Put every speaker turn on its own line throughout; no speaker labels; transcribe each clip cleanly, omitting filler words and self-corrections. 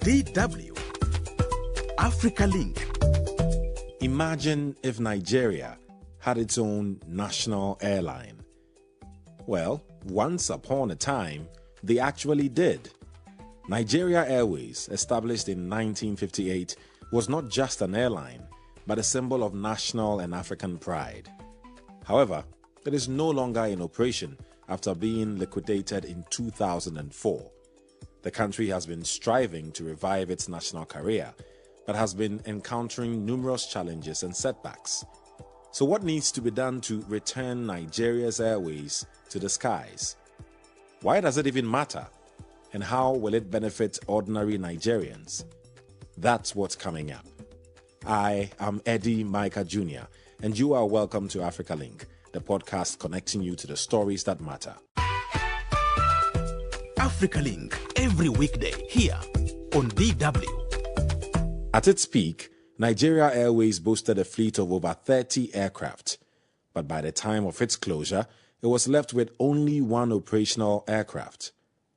DW Africa Link.
Imagine if Nigeria had its own national airline. Well, once upon a time, they actually did. Nigeria Airways, established in 1958, was not just an airline, but a symbol of national and African pride. However, it is no longer in operation after being liquidated in 2004. The country has been striving to revive its national career, but has been encountering numerous challenges and setbacks. So what needs to be done to return Nigeria's airways to the skies? Why does it even matter? And how will it benefit ordinary Nigerians? That's what's coming up. I am Eddy Micah Jr., and you are welcome to Africa Link, the podcast connecting you to the stories that matter.
Africa Link, every weekday here on DW.
At its peak, Nigeria Airways boasted a fleet of over 30 aircraft. But by the time of its closure, it was left with only one operational aircraft.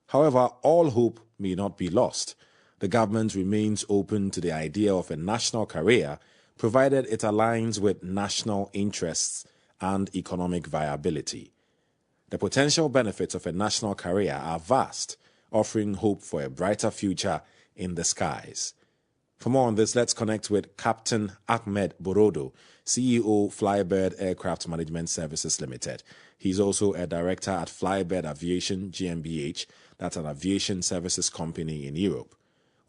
However, all hope may not be lost. The government remains open to the idea of a national carrier, provided it aligns with national interests and economic viability. The potential benefits of a national carrier are vast, offering hope for a brighter future in the skies. For more on this, let's connect with Captain Ahmed Borodo, CEO, Flybird Aircraft Management Services Limited. He's also a director at Flybird Aviation GmbH, that's an aviation services company in Europe.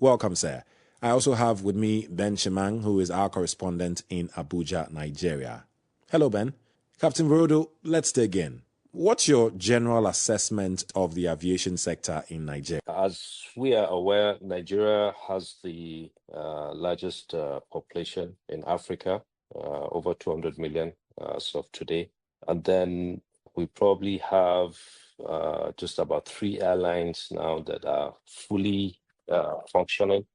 Welcome, sir. I also have with me Ben Shemang, who is our correspondent in Abuja, Nigeria. Hello, Ben. Captain Borodo, let's dig in. What's your general assessment of the aviation sector in Nigeria?
As we are aware, Nigeria has the largest population in Africa, over 200 million as of today. And then we probably have just about 3 airlines now that are fully functioning.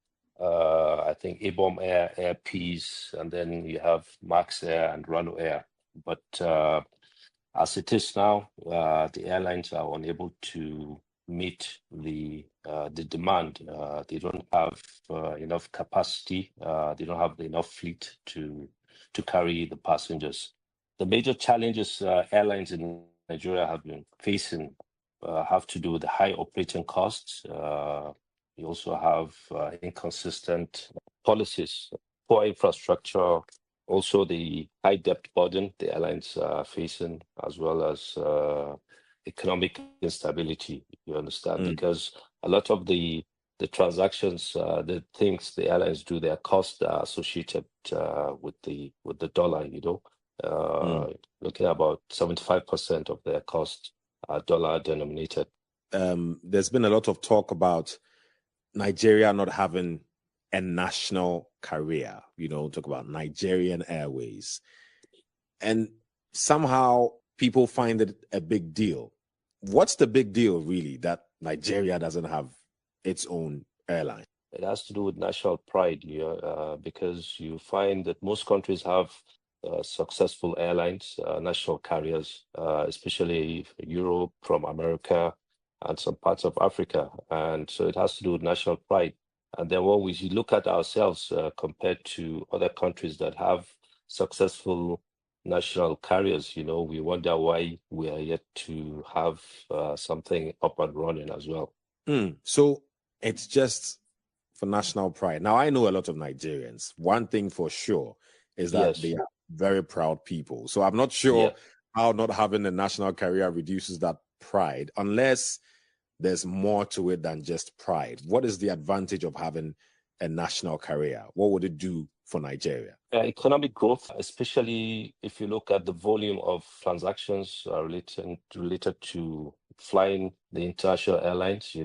I think Abom Air, Air Peace, and then you have Max Air and Rano Air. But as it is now, the airlines are unable to meet the demand. They don't have enough capacity. They don't have enough fleet to carry the passengers. The major challenges airlines in Nigeria have been facing have to do with the high operating costs. You also have inconsistent policies, poor infrastructure, also the high debt burden the airlines are facing, as well as economic instability, you understand, because a lot of the transactions, the things the airlines do, their costs are associated with the dollar, looking at about 75% of their cost are dollar denominated.
There's been a lot of talk about Nigeria not having a national carrier, talk about Nigerian Airways. And somehow people find it a big deal. What's the big deal, really, that Nigeria doesn't have its own airline?
It has to do with national pride, because you find that most countries have successful airlines, national carriers, especially Europe, from America, and some parts of Africa. And so it has to do with national pride. And then when we look at ourselves compared to other countries that have successful national carriers, we wonder why we are yet to have something up and running as well.
So it's just for national pride. Now, I know a lot of Nigerians. One thing for sure is that they are very proud people. So I'm not sure how not having a national carrier reduces that pride, unless there's more to it than just pride. What is the advantage of having a national carrier? What would it do for Nigeria?
Economic growth, especially if you look at the volume of transactions related to flying the international airlines.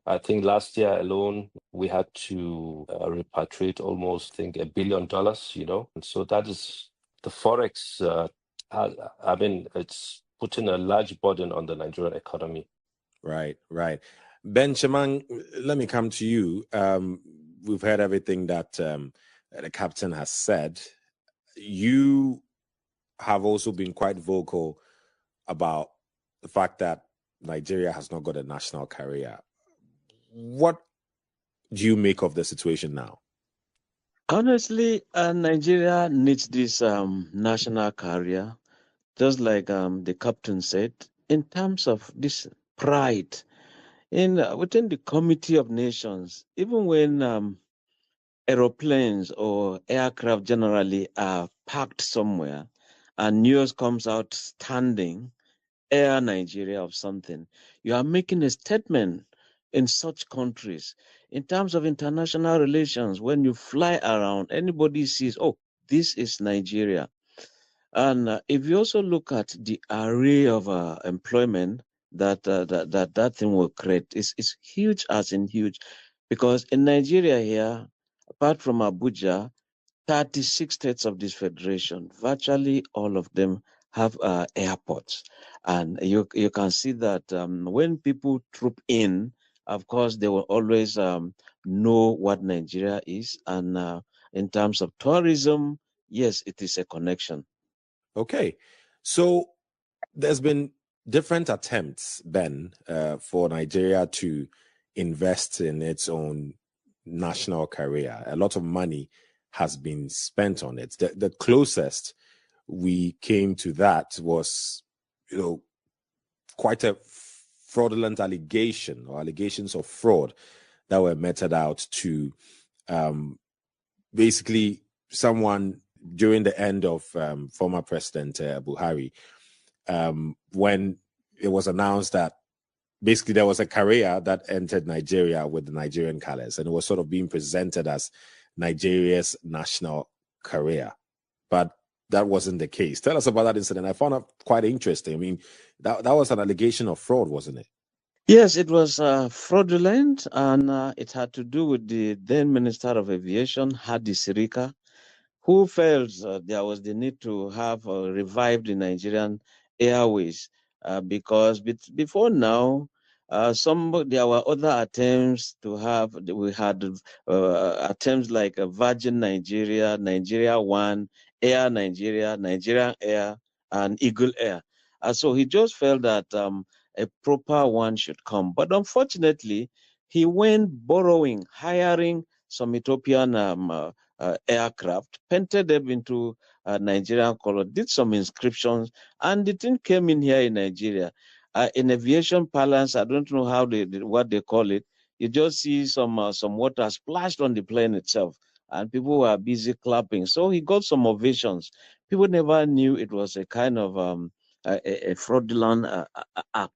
I think last year alone, we had to repatriate almost, $1 billion, And so that is the Forex. It's putting a large burden on the Nigerian economy.
Right. Ben Shemang, let me come to you. We've heard everything that the captain has said. You have also been quite vocal about the fact that Nigeria has not got a national carrier. What do you make of the situation now?
Honestly, Nigeria needs this national carrier, just like the captain said, in terms of this pride in within the Committee of Nations. Even when aeroplanes or aircraft generally are parked somewhere, and news comes out standing Air Nigeria of something, you are making a statement in such countries. In terms of international relations, when you fly around, anybody sees, oh, this is Nigeria. And if you also look at the array of employment that thing will create, is huge as in huge. Because in Nigeria here, apart from Abuja, 36 states of this federation, virtually all of them have airports. And you can see that when people troop in, of course, they will always know what Nigeria is. And in terms of tourism, yes, it is a connection.
Okay. So there's been different attempts, Ben, for Nigeria to invest in its own national career. A lot of money has been spent on it. The closest we came to that was, quite a fraudulent allegation or allegations of fraud that were meted out to basically someone during the end of former President Buhari, when it was announced that basically there was a carrier that entered Nigeria with the Nigerian colors, and it was sort of being presented as Nigeria's national carrier. But that wasn't the case. Tell us about that incident. I found it quite interesting. I mean, that was an allegation of fraud, wasn't it?
Yes, it was fraudulent, and it had to do with the then Minister of Aviation, Hadi Sirika, who felt there was the need to have revived the Nigerian Airways because before now, there were other attempts to have. We had attempts like Virgin Nigeria, Nigeria One, Air Nigeria, Nigerian Air, and Eagle Air. So he just felt that a proper one should come. But unfortunately, he went borrowing, hiring some Ethiopian aircraft, painted them into Nigerian color, did some inscriptions, and the thing came in here in Nigeria. In aviation parlance, I don't know what they call it. You just see some water splashed on the plane itself, and people were busy clapping. So he got some ovations. People never knew it was a kind of a fraudulent act,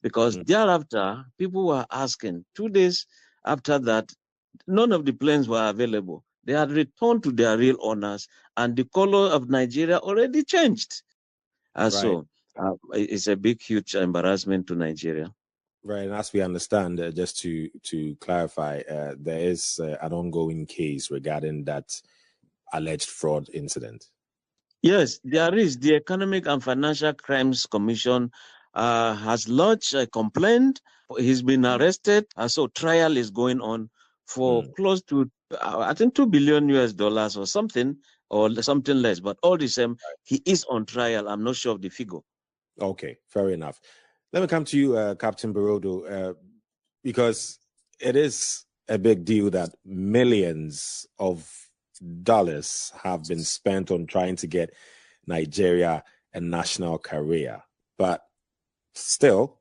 because thereafter people were asking. 2 days after that, none of the planes were available. They had returned to their real owners, and the color of Nigeria already changed.
Right.
So it's a big, huge embarrassment to Nigeria.
Right, and as we understand, just to clarify, there is an ongoing case regarding that alleged fraud incident.
Yes, there is. The Economic and Financial Crimes Commission has lodged a complaint. He's been arrested, so trial is going on for close to, I think, $2 billion or something less. But all the same, he is on trial. I'm not sure of the figure.
Okay, fair enough. Let me come to you, Captain Borodo, because it is a big deal that millions of dollars have been spent on trying to get Nigeria a national carrier, but still,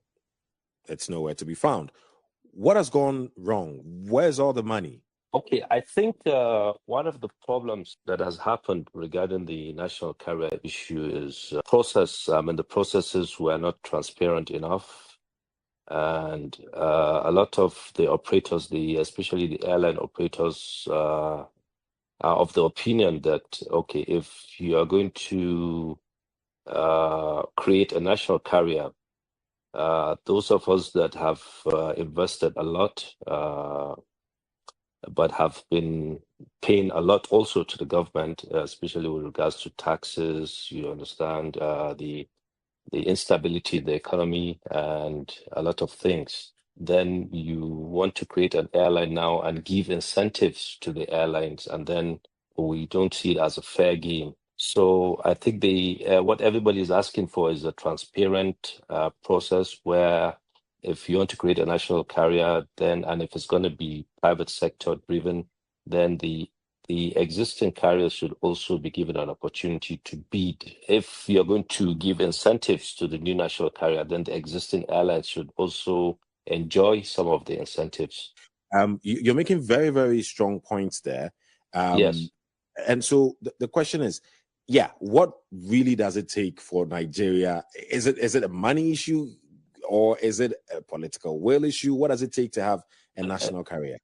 it's nowhere to be found. What has gone wrong? Where's all the money?
Okay, I think one of the problems that has happened regarding the national carrier issue is process. The processes were not transparent enough, and a lot of the operators, especially the airline operators, are of the opinion that, okay, if you are going to create a national carrier, those of us that have invested a lot but have been paying a lot also to the government, especially with regards to taxes, you understand, the instability in the economy and a lot of things. Then you want to create an airline now and give incentives to the airlines, and then we don't see it as a fair game. So I think what everybody is asking for is a transparent process where if you want to create a national carrier, then, and if it's going to be private sector driven, then the existing carriers should also be given an opportunity to bid. If you're going to give incentives to the new national carrier, then the existing airlines should also enjoy some of the incentives.
You're making very, very strong points there.
Yes.
And so the question is, what really does it take for Nigeria? Is it a money issue, or is it a political will issue? What does it take to have a national carrier?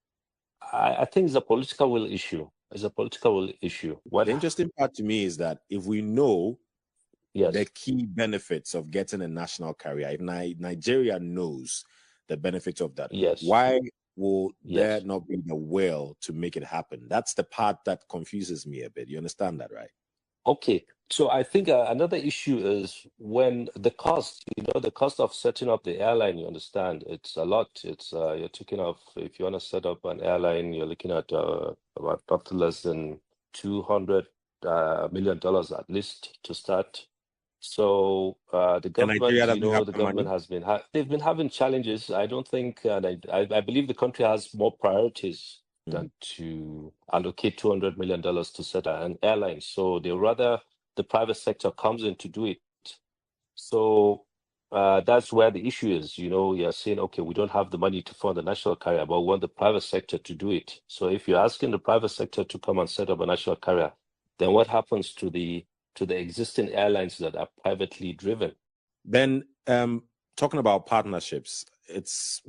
I think it's a political will issue. It's a political will issue.
The interesting part to me is that if we know the key benefits of getting a national carrier, if Nigeria knows the benefits of that, why will there not be the will to make it happen? That's the part that confuses me a bit. You understand that, right?
Okay. So I think another issue is when the cost, the cost of setting up the airline, you understand, it's a lot. It's you're talking of, if you want to set up an airline, you're looking at about not less than $200 million at least to start. So the government, the government has been they've been having challenges. I don't think I believe the country has more priorities than to allocate $200 million to set an airline. So they rather the private sector comes in to do it. So that's where the issue is. You're saying, okay, we don't have the money to fund the national carrier, but we want the private sector to do it. So if you're asking the private sector to come and set up a national carrier, then what happens to the existing airlines that are privately driven?
Then talking about partnerships, it's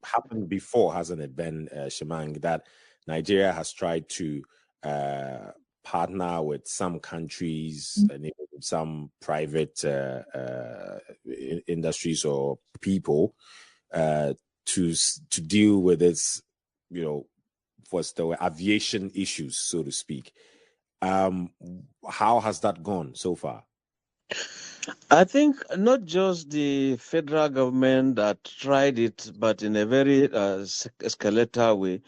happened before, hasn't it, Ben Shemang, that Nigeria has tried to partner with some countries and even with some private industries or people to deal with its, what's the aviation issues, so to speak. How has that gone so far?
I think not just the federal government that tried it, but in a very skeletal way.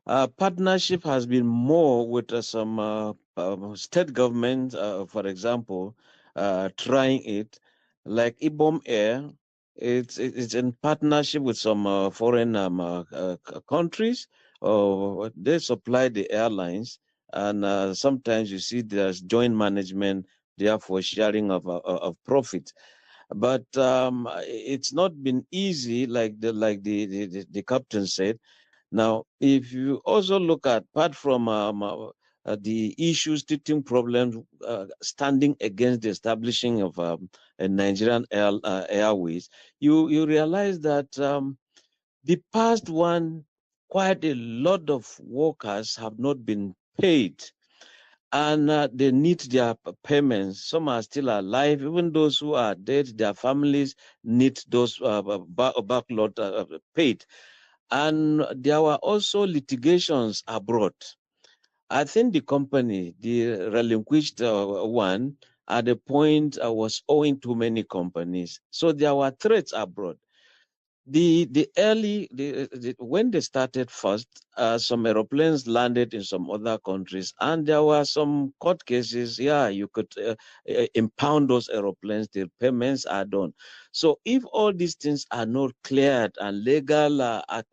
Partnership has been more with some state governments, for example, trying it, like Ibom Air. It's in partnership with some foreign countries. They supply the airlines, and sometimes you see there's joint management, therefore sharing of profit. But it's not been easy, like the captain said. Now, if you also look at, apart from the issues, teething problems standing against the establishing of a Nigerian Airways, you realize that the past one, quite a lot of workers have not been paid, and they need their payments. Some are still alive. Even those who are dead, their families need those backlog paid. And there were also litigations abroad. I think the company, the relinquished one, at the point was owing to many companies. So there were threats abroad. When they started first, some aeroplanes landed in some other countries, and there were some court cases. You could impound those aeroplanes till payments are done. So if all these things are not cleared and legal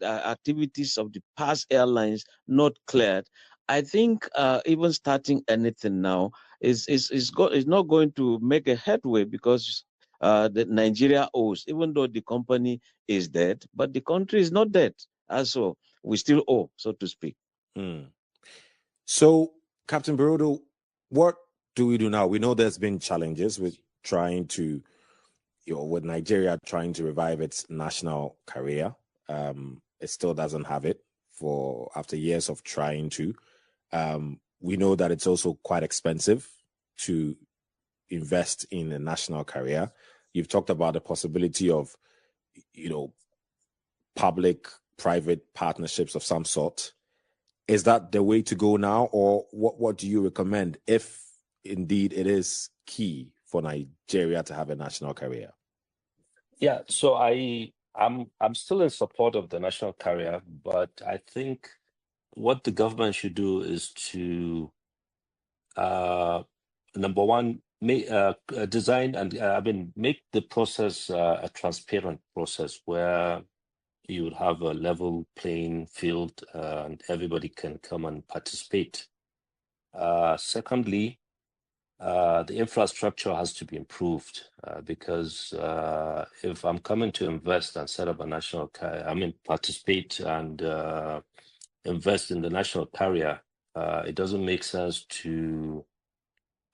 activities of the past airlines not cleared, I think even starting anything now is not going to make a headway, because the Nigeria owes, even though the company is dead, but the country is not dead. Also, we still owe, so to speak.
So, Captain Borodo, what do we do now? We know there's been challenges with trying to, with Nigeria trying to revive its national carrier. It still doesn't have it after years of trying to. We know that it's also quite expensive to invest in a national carrier. You've talked about the possibility of, public-private partnerships of some sort. Is that the way to go now, or what do you recommend if indeed it is key for Nigeria to have a national carrier?
Yeah, so I'm still in support of the national carrier, but I think what the government should do is to number one, design and make the process a transparent process where you would have a level playing field and everybody can come and participate. Secondly, the infrastructure has to be improved because if I'm coming to invest and set up a national carrier, participate and invest in the national carrier, it doesn't make sense to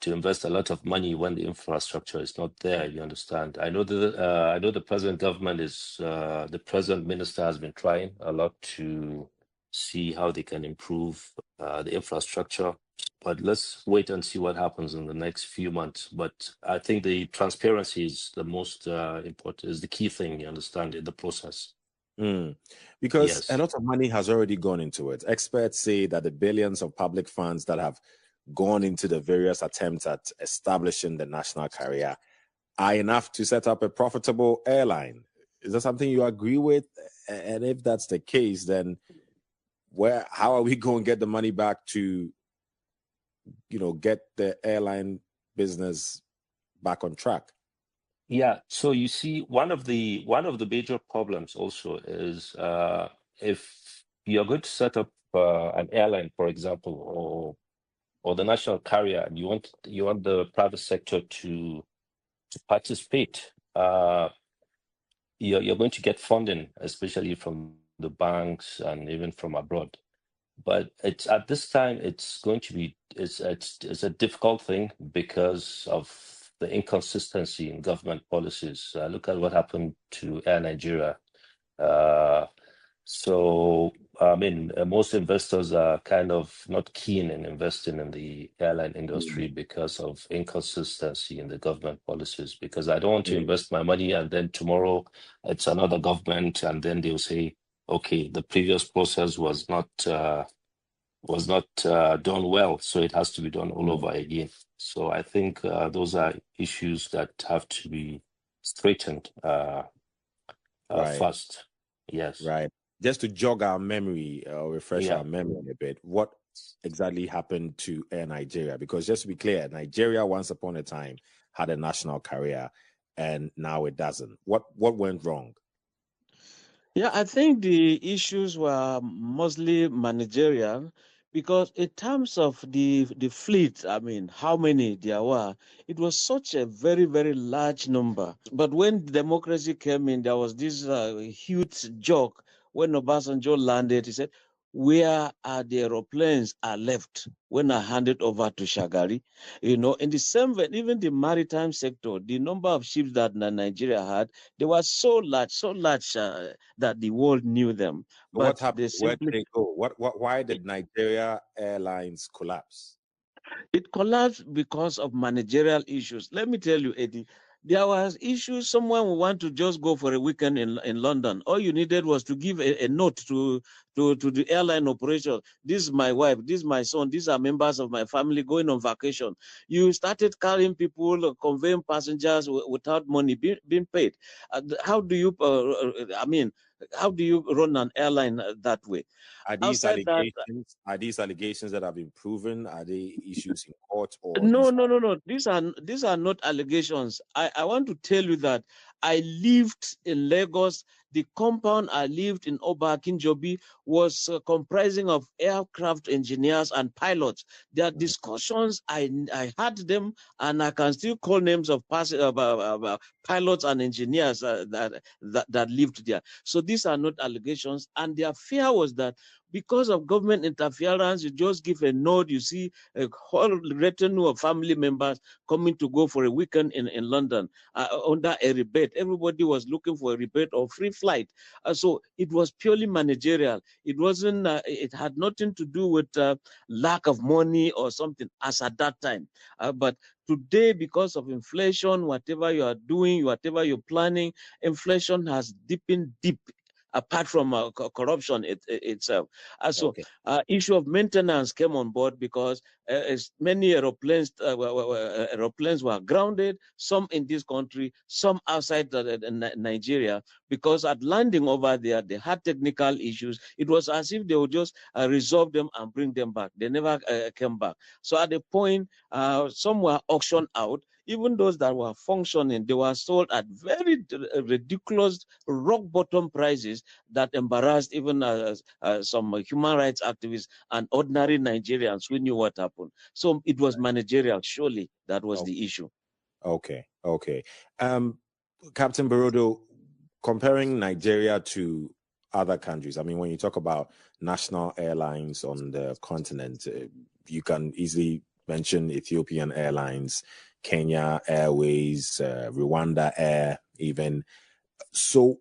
invest a lot of money when the infrastructure is not there. You understand? I know the present government the present minister has been trying a lot to see how they can improve the infrastructure. But let's wait and see what happens in the next few months. But I think the transparency is the most important, is the key thing, you understand, in the process.
Because
Yes.
a lot of money has already gone into it. Experts say that the billions of public funds that have gone into the various attempts at establishing the national carrier are enough to set up a profitable airline. Is that something you agree with? And if that's the case, then how are we going to get the money back to, get the airline business back on track?
Yeah. So you see, one of the major problems also is if you're going to set up an airline, for example, or the national carrier, and you want the private sector to participate, you're going to get funding, especially from the banks and even from abroad. But at this time, it's going to be it's a difficult thing because of the inconsistency in government policies. Look at what happened to Air Nigeria. Most investors are kind of not keen in investing in the airline industry because of inconsistency in the government policies. Because I don't want to invest my money and then tomorrow it's another government and then they'll say, okay, the previous process was not done well, so it has to be done all over again. So I think those are issues that have to be straightened first. Yes.
Right. Just to jog our memory or refresh our memory a bit, what exactly happened to Air Nigeria? Because just to be clear, Nigeria once upon a time had a national carrier and now it doesn't. What went wrong?
Yeah, I think the issues were mostly managerial because in terms of the fleet, how many there were, it was such a very, very large number. But when democracy came in, there was this huge joke when Obasanjo landed. He said, "Where are the aeroplanes are left when I handed over to Shagari?" In the same way, even the maritime sector, the number of ships that Nigeria had, they were so large that the world knew them.
But what happened? Where did they go? Why did Nigeria Airlines collapse?
It collapsed because of managerial issues. Let me tell you, Eddie, there was issues. Someone would want to just go for a weekend in London. All you needed was to give a note to the airline operator. This is my wife. This is my son. These are members of my family going on vacation. You started carrying people, conveying passengers without money being paid. How do you? How do you run an airline that way?
Are these allegations that have been proven? Are they issues in court or
No. These are not allegations. I want to tell you that I lived in Lagos. The compound I lived in Oba Akinjobi was comprising of aircraft engineers and pilots. There are discussions, I had them, and I can still call names of pilots and engineers that lived there. So these are not allegations. And their fear was that because of government interference, you just give a nod, you see a whole retinue of family members coming to go for a weekend in London under a rebate. Everybody was looking for a rebate or free flight. So it was purely managerial. It wasn't. It had nothing to do with lack of money or something as at that time. But today, because of inflation, whatever you are doing, whatever you're planning, inflation has deepened deep. Apart from corruption itself. Issue of maintenance came on board because many aeroplanes were grounded, some in this country, some outside Nigeria, because at landing over there, they had technical issues. It was as if they would just resolve them and bring them back. They never came back. So at the point, some were auctioned out. even those that were functioning, they were sold at very ridiculous rock bottom prices that embarrassed even some human rights activists and ordinary Nigerians who knew what happened. So it was managerial, surely that was the issue.
Okay. Captain Borodo, comparing Nigeria to other countries, I mean, when you talk about national airlines on the continent, you can easily mention Ethiopian Airlines, Kenya Airways, Rwanda Air, even. So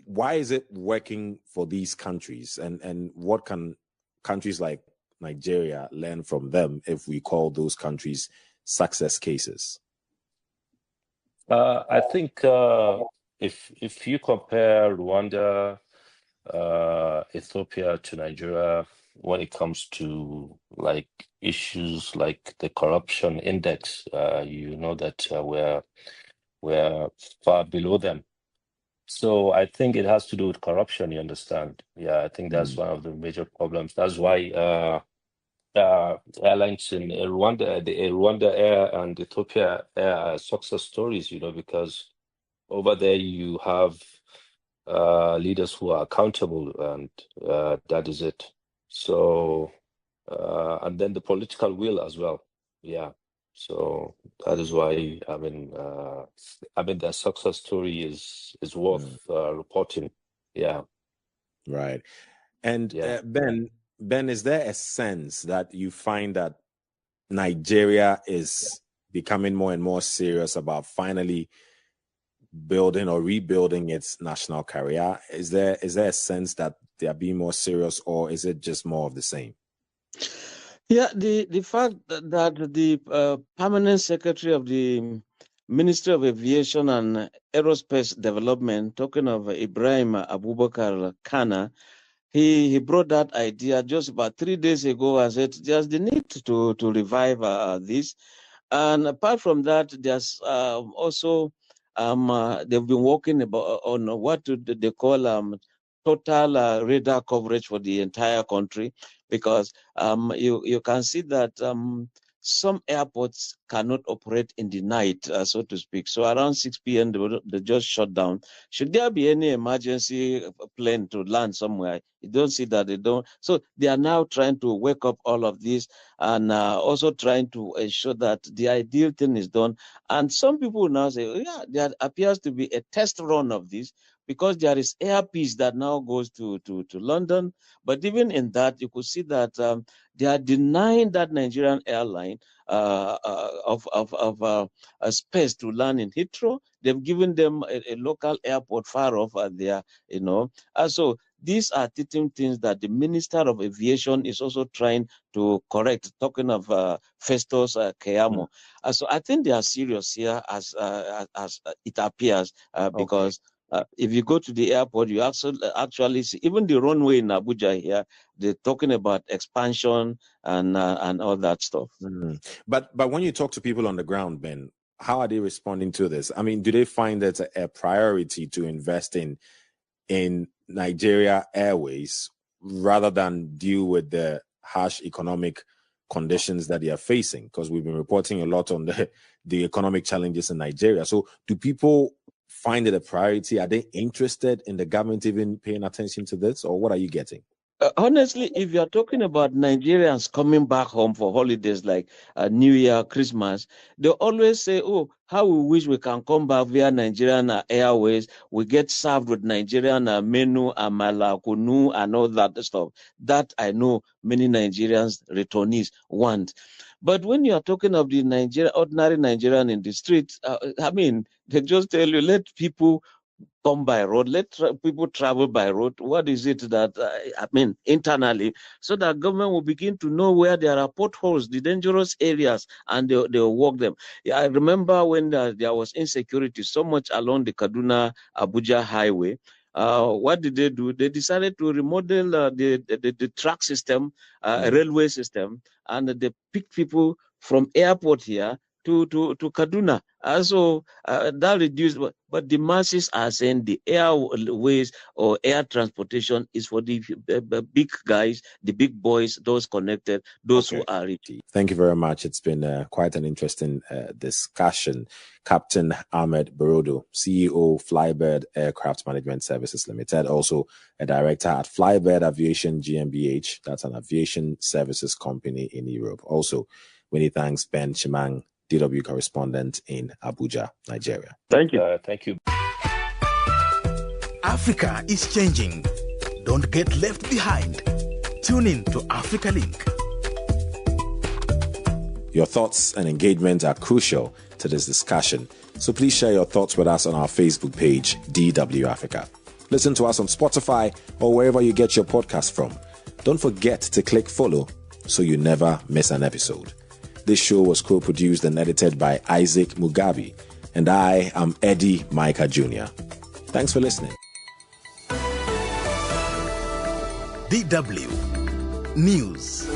why is it working for these countries? And what can countries like Nigeria learn from them if we call those countries success cases?
I think if you compare Rwanda, Ethiopia to Nigeria, when it comes to like issues like the corruption index, you know that we're far below them. So I think it has to do with corruption. You understand? Yeah, I think that's one of the major problems. That's why airlines in Rwanda, the Rwanda Air and Ethiopia Air are success stories. You know, because over there you have leaders who are accountable, and that is it. So, and then the political will as well. Yeah. So that is why I mean their success story is worth reporting. Yeah.
Right. And
Yeah.
Ben, is there a sense that you find that Nigeria is becoming more and more serious about finally building or rebuilding its national carrier? Is there a sense that they are being more serious, or is it just more of the same?
Yeah, the fact that the permanent secretary of the Ministry of Aviation and Aerospace Development, talking of Ibrahim Abubakar Kana, he brought that idea just about 3 days ago. I said there's the need to revive this. And apart from that, there's also they've been working on what they call total radar coverage for the entire country, because you can see that some airports cannot operate in the night, so to speak. So around 6 p.m. they just shut down. Should there be any emergency plane to land somewhere, you don't see that they don't. So they are now trying to wake up all of this, and also trying to ensure that the ideal thing is done. And some people now say, oh, yeah, there appears to be a test run of this, because there is Air Peace that now goes to London. But even in that, you could see that they are denying that Nigerian airline of a space to land in Heathrow. They've given them a local airport far off there, you know. So these are things that the Minister of Aviation is also trying to correct, talking of Festus Keyamo. So I think they are serious here, as it appears, because if you go to the airport, you actually see even the runway in Abuja here. They're talking about expansion and all that stuff.
But when you talk to people on the ground, Ben, how are they responding to this? I mean, do they find it a priority to invest in Nigeria Airways rather than deal with the harsh economic conditions that they are facing? Because we've been reporting a lot on the economic challenges in Nigeria. So do people find it a priority? Are they interested in the government even paying attention to this, or what are you getting?
Honestly, if you're talking about Nigerians coming back home for holidays like New Year, Christmas, they always say, oh, how we wish we can come back via Nigerian Airways. We get served with Nigerian menu, amala, kunu, and all that stuff. That I know many Nigerians, returnees, want. But when you are talking of the ordinary Nigerian in the street, I mean, they just tell you, let people come by road, let people travel by road. What is it that, internally, so that government will begin to know where there are potholes, the dangerous areas, and they'll work them. Yeah, I remember when there was insecurity so much along the Kaduna-Abuja highway. What did they do? They decided to remodel the track system, railway system, and they picked people from airport here to Kaduna. Also, that reduced, but the masses are saying the airways or air transportation is for the big guys, the big boys, those connected, those who are rich.
Thank you very much. It's been quite an interesting discussion. Captain Ahmed Borodo, CEO, Flybird Aircraft Management Services Limited, also a director at Flybird Aviation GmbH. That's an aviation services company in Europe. Also, many thanks, Ben Shemang, DW correspondent in Abuja, Nigeria.
Thank you.
Thank you.
Africa is changing. Don't get left behind. Tune in to Africa Link.
Your thoughts and engagement are crucial to this discussion, so please share your thoughts with us on our Facebook page, DW Africa. Listen to us on Spotify or wherever you get your podcast from. Don't forget to click follow so you never miss an episode. This show was co-produced and edited by Isaac Mugabe, and I am Eddy Micah Jr. Thanks for listening.
DW News.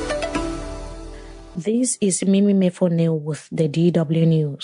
This is Mimi Mefone with the DW News.